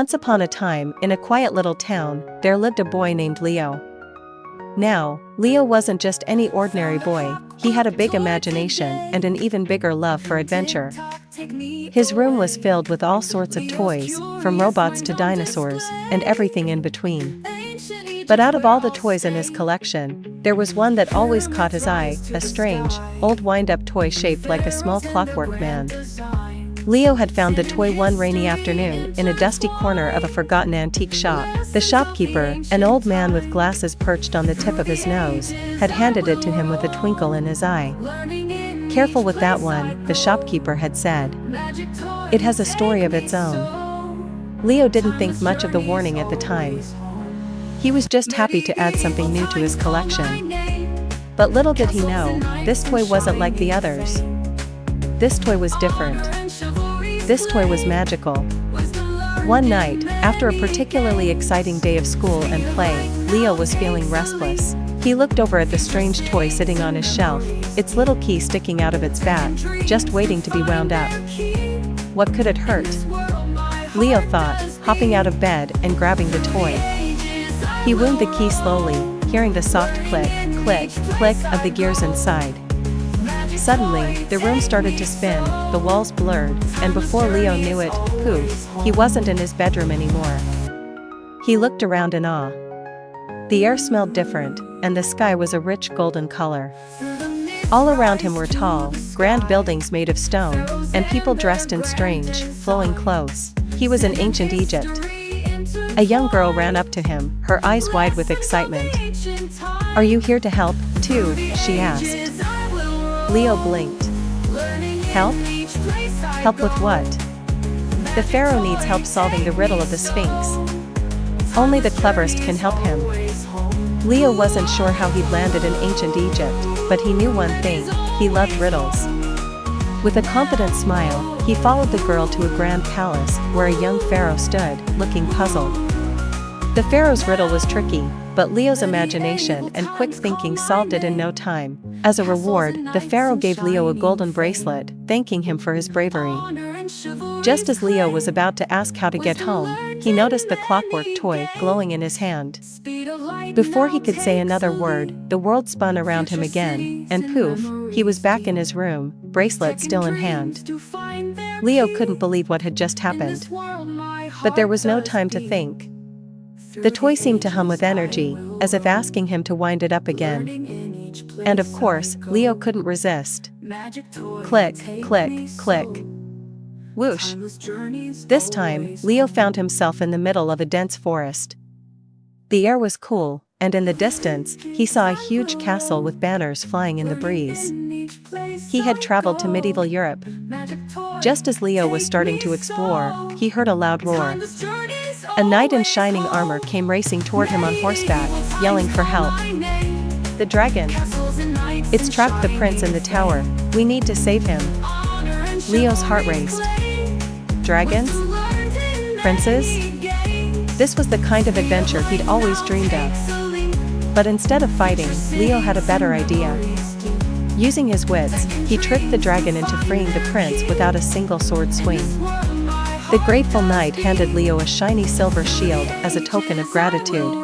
Once upon a time, in a quiet little town, there lived a boy named Leo. Now, Leo wasn't just any ordinary boy, he had a big imagination and an even bigger love for adventure. His room was filled with all sorts of toys, from robots to dinosaurs, and everything in between. But out of all the toys in his collection, there was one that always caught his eye, a strange, old wind-up toy shaped like a small clockwork man. Leo had found the toy one rainy afternoon in a dusty corner of a forgotten antique shop. The shopkeeper, an old man with glasses perched on the tip of his nose, had handed it to him with a twinkle in his eye. "Careful with that one," the shopkeeper had said. "It has a story of its own." Leo didn't think much of the warning at the time. He was just happy to add something new to his collection. But little did he know, this toy wasn't like the others. This toy was different. This toy was magical. One night, after a particularly exciting day of school and play, Leo was feeling restless. He looked over at the strange toy sitting on his shelf, its little key sticking out of its back, just waiting to be wound up. What could it hurt? Leo thought, hopping out of bed and grabbing the toy. He wound the key slowly, hearing the soft click, click, click of the gears inside. Suddenly, the room started to spin, the walls blurred, and before Leo knew it, poof, he wasn't in his bedroom anymore. He looked around in awe. The air smelled different, and the sky was a rich golden color. All around him were tall, grand buildings made of stone, and people dressed in strange, flowing clothes. He was in ancient Egypt. A young girl ran up to him, her eyes wide with excitement. "Are you here to help, too?" she asked. Leo blinked. "Help? Help with what?" "The pharaoh needs help solving the riddle of the Sphinx. Only the cleverest can help him." Leo wasn't sure how he'd landed in ancient Egypt, but he knew one thing, he loved riddles. With a confident smile, he followed the girl to a grand palace, where a young pharaoh stood, looking puzzled. The pharaoh's riddle was tricky, but Leo's imagination and quick thinking solved it in no time. As a reward, the pharaoh gave Leo a golden bracelet, thanking him for his bravery. Just as Leo was about to ask how to get home, he noticed the clockwork toy glowing in his hand. Before he could say another word, the world spun around him again, and poof, he was back in his room, bracelet still in hand. Leo couldn't believe what had just happened. But there was no time to think. The toy seemed to hum with energy, as if asking him to wind it up again. And of course, Leo couldn't resist. Click, click, click. Whoosh! This time, Leo found himself in the middle of a dense forest. The air was cool, and in the distance, he saw a huge castle with banners flying in the breeze. He had traveled to medieval Europe. Just as Leo was starting to explore, he heard a loud roar. A knight in shining armor came racing toward him on horseback, yelling for help. "The dragon! It's trapped the prince in the tower, we need to save him." Leo's heart raced. Dragons? Princes? This was the kind of adventure he'd always dreamed of. But instead of fighting, Leo had a better idea. Using his wits, he tricked the dragon into freeing the prince without a single sword swing. The grateful knight handed Leo a shiny silver shield as a token of gratitude.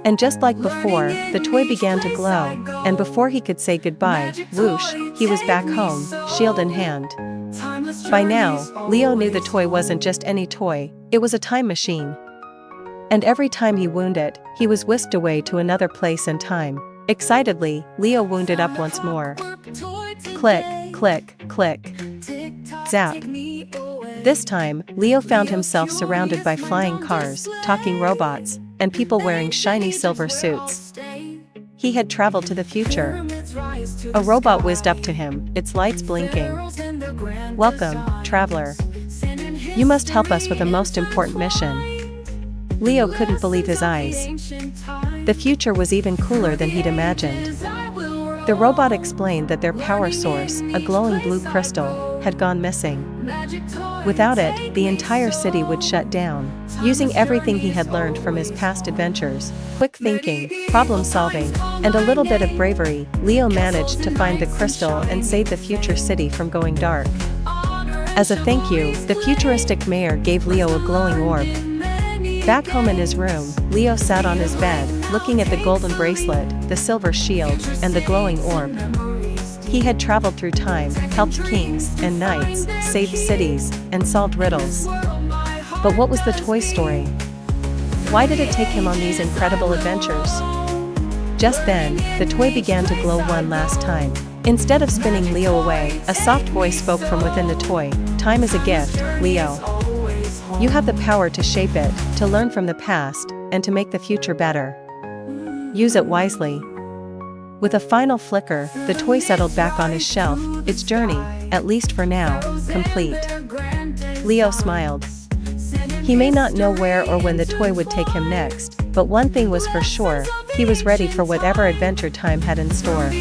And just like before, the toy began to glow, and before he could say goodbye, whoosh, he was back home, shield in hand. By now, Leo knew the toy wasn't just any toy, it was a time machine. And every time he wound it, he was whisked away to another place and time. Excitedly, Leo wound it up once more. Click, click, click. Zap. This time, Leo found himself surrounded by flying cars, talking robots, and people wearing shiny silver suits. He had traveled to the future. A robot whizzed up to him, its lights blinking. "Welcome, traveler. You must help us with a most important mission." Leo couldn't believe his eyes. The future was even cooler than he'd imagined. The robot explained that their power source, a glowing blue crystal, had gone missing. Without it, the entire city would shut down. Using everything he had learned from his past adventures, quick thinking, problem solving, and a little bit of bravery, Leo managed to find the crystal and save the future city from going dark. As a thank you, the futuristic mayor gave Leo a glowing orb. Back home in his room, Leo sat on his bed, looking at the golden bracelet, the silver shield, and the glowing orb. He had traveled through time, helped kings and knights, saved cities, and solved riddles. But what was the toy story? Why did it take him on these incredible adventures? Just then, the toy began to glow one last time. Instead of spinning Leo away, a soft voice spoke from within the toy. Time is a gift, Leo. You have the power to shape it, to learn from the past, and to make the future better. Use it wisely. With a final flicker, the toy settled back on his shelf, its journey, at least for now, complete. Leo smiled. He may not know where or when the toy would take him next, but one thing was for sure, he was ready for whatever adventure time had in store.